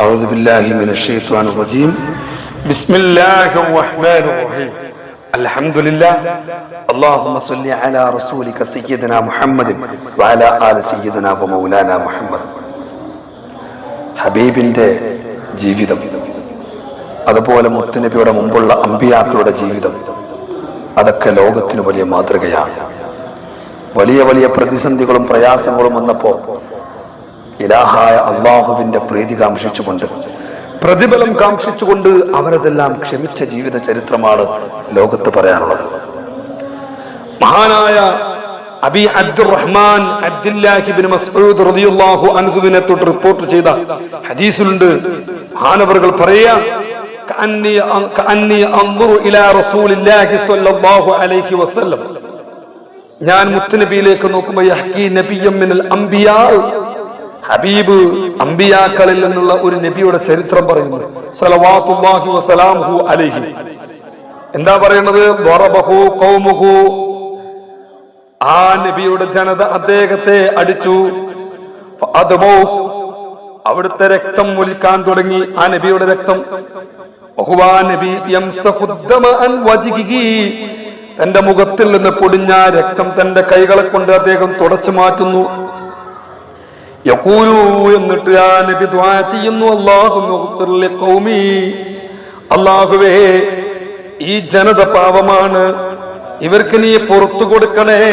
أعوذ بالله من الشيطان الرجيم. بسم الله الرحمن الرحيم. الحمد لله. اللهم صل على رسولك سيدنا محمد وعلى آل سيدنا ومولانا محمد. ഹബീബിന്റെ ജീവിതം, അതുപോലെ മുത്തുനബിയുടെ മുമ്പുള്ള അമ്പിയാക്കളുടെ ജീവിതം, അതൊക്കെ ലോകത്തിന് വലിയ മാതൃകയാണ്. വലിയ വലിയ പ്രതിസന്ധികളും പ്രയാസങ്ങളും വന്നപ്പോൾ ഇലാഹായ അള്ളാഹുവിന്റെ പ്രീതി കാംക്ഷിച്ചുകൊണ്ട്, പ്രതിഫലം കാംക്ഷിച്ചുകൊണ്ട് അവരതെല്ലാം ക്ഷമിച്ച ജീവിത ചരിത്രമാണ് ലോകത്ത് പറയാനുള്ളത്. മഹാനായ അബി അബ്ദുറഹ്മാൻ അബ്ദുല്ലാഹി ഇബ്നു മസ്ഊദ് റളിയല്ലാഹു അൻഹുവിനെ തൊട്ട് റിപ്പോർട്ട് ചെയ്ത ഹദീസിലുണ്ട്, മഹാനവറുകൾ പറയാ, കഅന്നി അൻദുറു ഇലാ റസൂലില്ലാഹി സ്വല്ലല്ലാഹു അലൈഹി വസല്ലം, ഞാൻ മുത്തുനബിയിലേക്ക് നോക്കുമ്പോൾ യഹ്കി നബിയ്യം മിനൽ അംബിയാ, ഹബീബ് അംബിയാക്കളിൽ നിന്നുള്ള ഒരു നബിയുടെ ചരിത്രം പറയുന്നു. സ്വല്ലല്ലാഹു വസലാമുഹു അലൈഹി. എന്താ പറയുന്നത്? ദറബഹു ഖൗമുഹു, ആ നബിയുടെ ജനത അദ്ദേഹത്തെ അടിച്ചു. ഫഅദബു, അവിടുത്തെ രക്തം ഒലിക്കാൻ തുടങ്ങി, ആ നബിയുടെ രക്തം. വഹുവാ നബി യംസഫുദ്ദമ അൻ വജ്ഹിഹി, തന്റെ മുഖത്തിൽ നിന്ന് പൊടിഞ്ഞ രക്തം തന്റെ കൈകളെ കൊണ്ട് അദ്ദേഹം തുടച്ചു മാറ്റുന്നു. യഖൂലു, എന്നിട്ട് ആ നബി ദുആ ചെയ്യുന്നു, അല്ലാഹുമ്മഗ്ഫിർ ലിഖൗമി, അല്ലാഹുവേ ഈ ജനത പാവമാണ്, ഇവർക്ക് നീ പുറത്തു കൊടുക്കണേ.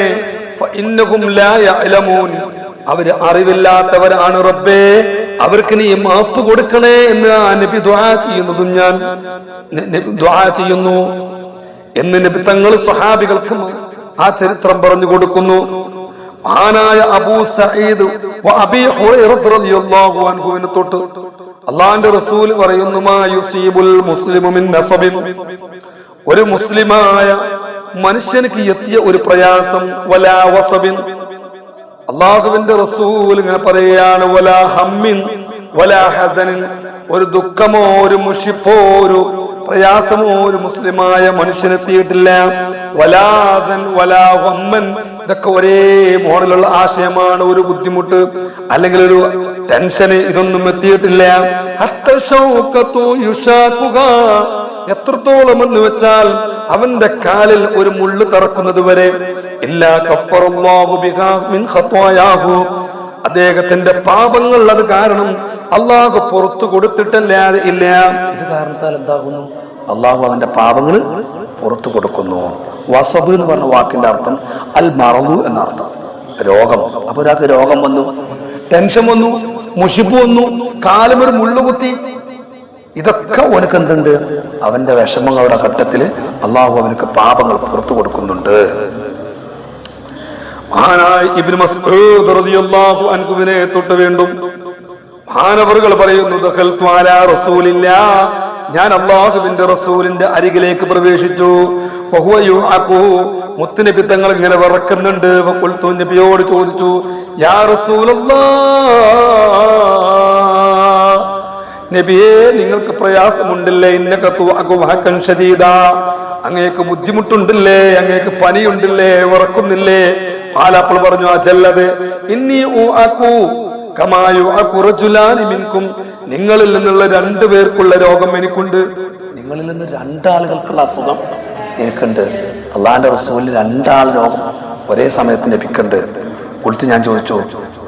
ഫഇന്നഹും ലാ യഅലമൂൻ, അവര് അറിവില്ലാത്തവരാണ് റബ്ബേ, അവർക്ക് നീ മാപ്പ് കൊടുക്കണേ എന്ന് ആ നബി ദുആ ചെയ്യുന്നതും ഞാൻ ദുആ ചെയ്യുന്നു എന്ന് നബി തങ്ങൾ സ്വഹാബികൾക്ക് ആ ചരിത്രം പറഞ്ഞു കൊടുക്കുന്നു. മഹാനായ അബൂ സഈദ് വഅബീ ഹുറൈറ റളിയല്ലാഹു അൻഹുവിനെ തൊട്ട് അല്ലാഹുവിന്റെ റസൂൽ പറയുന്നു, മാ യുസീബുൽ മുസ്ലിമു മിൻ നസബിൻ, ഒരു മുസ്ലിമായ മനുഷ്യനിക്ക് എത്തിയ ഒരു പ്രയാസം, വലാ വസബിൻ, അല്ലാഹുവിന്റെ റസൂൽ ഇങ്ങനെ പറയുകയാണ്, വലാ ഹമ്മിൻ വലാ ഹസനിൻ, ഒരു ദുഃഖമോ ഒരു മുഷിപ്പോ ഒരു പ്രയാസമോ ഒരു മുസ്ലിമായ മനുഷ്യനെത്തിയിട്ടില്ല. വലാദൻ വലാ ഹമ്മൻ, ഇതൊക്കെ ഒരേ മോഡലുള്ള ആശയമാണ്. ഒരു ബുദ്ധിമുട്ട് അല്ലെങ്കിൽ ഒരു ടെൻഷന് ഇതൊന്നും എത്തിയിട്ടില്ല. എത്രത്തോളം എന്ന് വെച്ചാൽ അവന്റെ കാലിൽ ഒരു മുള്ളു തറക്കുന്നത് വരെ. ഇല്ലാ കഫറല്ലാഹു ബിഹാ മിൻ ഖത്വായാഹു, അദ്ദേഹത്തിന്റെ പാപങ്ങൾ അത് കാരണം അള്ളാഹു പുറത്തു കൊടുത്തിട്ടല്ലാതെ ഇല്ല. ഇത് കാരണത്താൽ എന്താകുന്നു? അള്ളാഹു അവന്റെ പാപങ്ങൾ പുറത്തു കൊടുക്കുന്നു. വസബ് എന്ന് പറഞ്ഞ വാക്കിന്റെ അർത്ഥം അൽ മറദു എന്നർത്ഥം, രോഗം. അപ്പൊ ഒരാൾക്ക് രോഗം വന്നു, ടെൻഷൻ വന്നു, മുഷിപ്പ് വന്നു, കാലം ഒരു മുള്ളുകുത്തി, ഇതൊക്കെ അവനക്ക് എന്തുണ്ട്? അവന്റെ വിഷമങ്ങളുടെ ഘട്ടത്തിൽ അള്ളാഹു അവനക്ക് പാപങ്ങൾ പുറത്തു കൊടുക്കുന്നുണ്ട്. മഹാനായ ഇബ്നു മസ്ഊദ് റളിയല്ലാഹു അൻഹുവിനെ തൊട്ട് വീണ്ടും മഹാനവറുകൾ പറയുന്നു, ദഖൽതു അലാ റസൂലില്ലാഹ്, ഞാൻ അല്ലാഹുവിന്റെ റസൂലിന്റെ അരികിലേക്ക് പ്രവേശിച്ചു. വഹുവ യുഅഖു, മുത്തുനബി തങ്ങൾ ഇങ്ങനെ വിറക്കുന്നുണ്ട്. വഖുൽതു, നബിയോട് ചോദിച്ചു, യാ റസൂലല്ലാഹ്, നബിയേ നിങ്ങൾക്ക് പ്രയാസമുണ്ടല്ലേ? ഇന്നക തുഅഖു വഹകൻ ശദീദാ, അങ്ങേക്ക് ബുദ്ധിമുട്ടുണ്ടല്ലേ, അങ്ങേക്ക് പനിയുണ്ടല്ലേ, വിറക്കുന്നില്ലേ? അപ്പോൾ പറഞ്ഞു, അജല്ലത് ഇന്നി ഉഅഖു കമാ യുഅഖു റജുലാനി മിൻകും, നിങ്ങളിൽ നിന്നുള്ള രണ്ടു പേർക്കുള്ള രോഗം എനിക്കുണ്ട്. നിങ്ങളിൽ നിന്ന് രണ്ടാളുകൾക്കുള്ള അസുഖം എനിക്കുണ്ട്. അള്ളാന്റെ റസൂലിന് രണ്ടാൾ രോഗം ഒരേ സമയത്ത് ലഭിക്കുന്നുണ്ട്. കൊടുത്ത് ഞാൻ ചോദിച്ചു,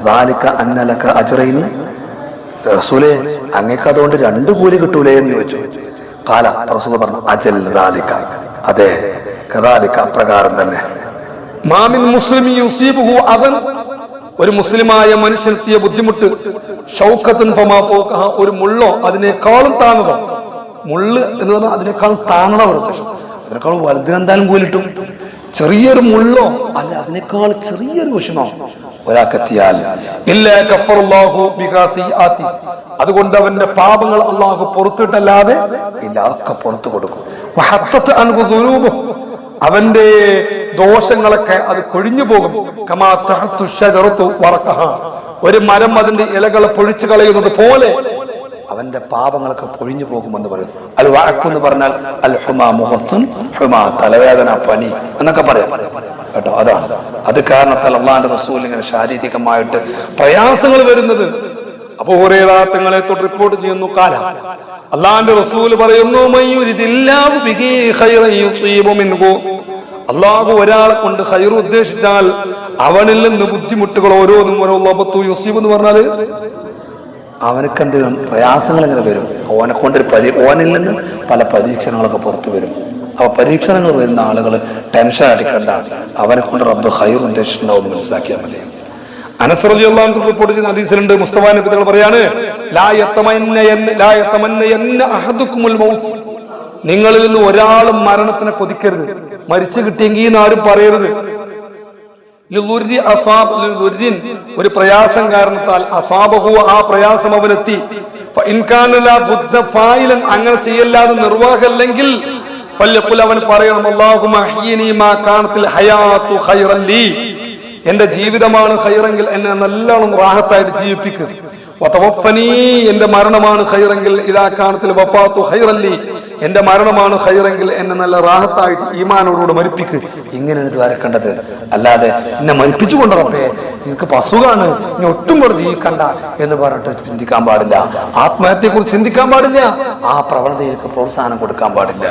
ദാലിക അന്നലക അജ്റൈനി, റസൂലേ അങ്ങേക്ക് അതുകൊണ്ട് രണ്ട് കൂലി കിട്ടൂലേ എന്ന് ചോദിച്ചു. കാല, റസൂൽ പറഞ്ഞു, അജൽ ദാലിക, അതെ, കദാലിക, അപ്രകാരം തന്നെ. മാമിൻ മുസ്ലിമി യുസീബുഹു അദൻ, ഒരു മുസ്ലിമായ മനുഷ്യനെത്തിയ ബുദ്ധിമുട്ട്, ഷൗക്കത്തുൻ ഫമാ ഫൗഖഹ, ഒരു മുള്ളോ അതിനേക്കാളും താന്നതോ. മുള്ള് എന്ന് പറഞ്ഞാൽ അതിനേക്കാളും താന്നതാ ഉദ്ദേശം. അതിനേക്കാളും വലുതിനെന്തായാലും കൂലിട്ടും. ചെറിയൊരു മുള്ളോ അല്ല അതിനേക്കാൾ ചെറിയൊരു വിഷമോ ഒരാൾക്കെത്തിയാൽ ഇല്ലാ കഫറല്ലാഹു ബിഹാ സയ്യാത്തി, അതുകൊണ്ട് അവന്റെ പാപങ്ങൾ അള്ളാഹു പുറത്തിട്ടല്ലാതെ ഇല്ല, അതൊക്കെ പുറത്തു കൊടുക്കും. വഹത്തത് അൻഹു ദുനൂബുഹു, അവന്റെ ദോഷങ്ങളൊക്കെ അത് കൊഴിഞ്ഞു പോകും. കമാ തഹത്തു ശജറതു വറഖഹ, ഒരു മരം അതിന്റെ ഇലകളെ പൊഴിച്ചു കളയുന്നത് പോലെ അവന്റെ പാപങ്ങളൊക്കെ പൊഴിഞ്ഞു പോകുമെന്ന് പറയുന്നു. അൽ വഅഖ് എന്ന് പറഞ്ഞാൽ അൽ ഹുമാ, മുഹത്തുൻ ഹുമാ, തലവേദന, പനി എന്നൊക്കെ പറയാം കേട്ടോ. അതാണ് അത് കാരണത്താൽ അള്ളാന്റെ റസൂൽ ഇങ്ങനെ ശാരീരികമായിട്ട് പ്രയാസങ്ങൾ വരുന്നത് അബൂ ഹുറൈറ തങ്ങളെ തൊട്ട് റിപ്പോർട്ട് ചെയ്യുന്നു, കാല അല്ലാഹുവിന്റെ റസൂൽ പറയുന്നു, മയ്യുരിദില്ലാഹു ബിഹി ഖൈറൻ യുസീബു മിൻഹു, അല്ലാഹു ഒരാളെ കൊണ്ട് ഖൈർ ഉദ്ദേശിച്ചാൽ അവനിൽ നിന്ന് ബുദ്ധിമുട്ടുകൾ ഓരോന്നും ഓരോ യുസീബ് എന്ന് പറഞ്ഞാല് അവനക്ക് എന്തെങ്കിലും പ്രയാസങ്ങൾ ഇങ്ങനെ വരും, ഓനെ കൊണ്ടൊരു ഓനിൽ നിന്ന് പല പരീക്ഷണങ്ങളൊക്കെ പുറത്തു വരും. അപ്പൊ പരീക്ഷണങ്ങൾ വരുന്ന ആളുകൾ ടെൻഷൻ അടിക്കണ്ട, അവനെ കൊണ്ട് റബ്ബ് ഖൈർ ഉദ്ദേശിച്ചിട്ടുണ്ടാവും മനസ്സിലാക്കിയാൽ മതി. അനസ് റളിയല്ലാഹു അൻഹു റിപ്പോർട്ട് ചെയ്യുന്ന ഹദീസിലുണ്ട്, മുസ്തഫ നബി തങ്ങൾ പറയാണ്, ലാ യതമന്ന അഹദുകുമുൽ മൗത്ത്, നിങ്ങളിൽ നിന്ന് ഒരാളും മരണത്തിനെ കൊതിക്കരുത്. മരിച്ചു കിട്ടിയെങ്കിൽ എന്നാരും പറയരുത്. ഒരു പ്രയാസം കാരണത്താൽ അസാബഹു, ആ പ്രയാസം അവനെത്തി, അങ്ങനെ ചെയ്യല്ലാതെ നിർവാഹമല്ലെങ്കിൽ അവൻ പറയണം, അല്ലാഹുമ്മ അഹ്യിനി മാ കാനത്തിൽ ഹയാതു ഖൈറൻ ലീ, എന്റെ ജീവിതമാണ് ഖൈറെങ്കിൽ എന്നെ നല്ലോണം റാഹത്തായിട്ട് ജീവിപ്പിക്കുക. വതവഫനി, എന്റെ മരണമാണ് ഖൈറെങ്കിൽ ഇദാ കാനത്തിൽ വഫാതു ഖൈറൻ ലീ, എന്റെ മരണമാണ് ഖൈറെങ്കിൽ എന്നെ നല്ല റാഹത്തായിട്ട് ഈമാനോടുകൂടെ മരിപ്പിക്കുക. ഇങ്ങനെയാണ് ഇത് വരക്കേണ്ടത്. അല്ലാതെ എന്നെ മരിപ്പിച്ചു കൊണ്ട് റബ്ബേ നിനക്ക് അസുഖാണ്, ഇനി ഒട്ടും കൂടെ ജീവിക്കണ്ട എന്ന് പറഞ്ഞിട്ട് ചിന്തിക്കാൻ പാടില്ല. ആത്മഹത്യയെ കുറിച്ച് ചിന്തിക്കാൻ പാടില്ല. ആ പ്രവണതയിലേക്ക് പ്രോത്സാഹനം കൊടുക്കാൻ പാടില്ല.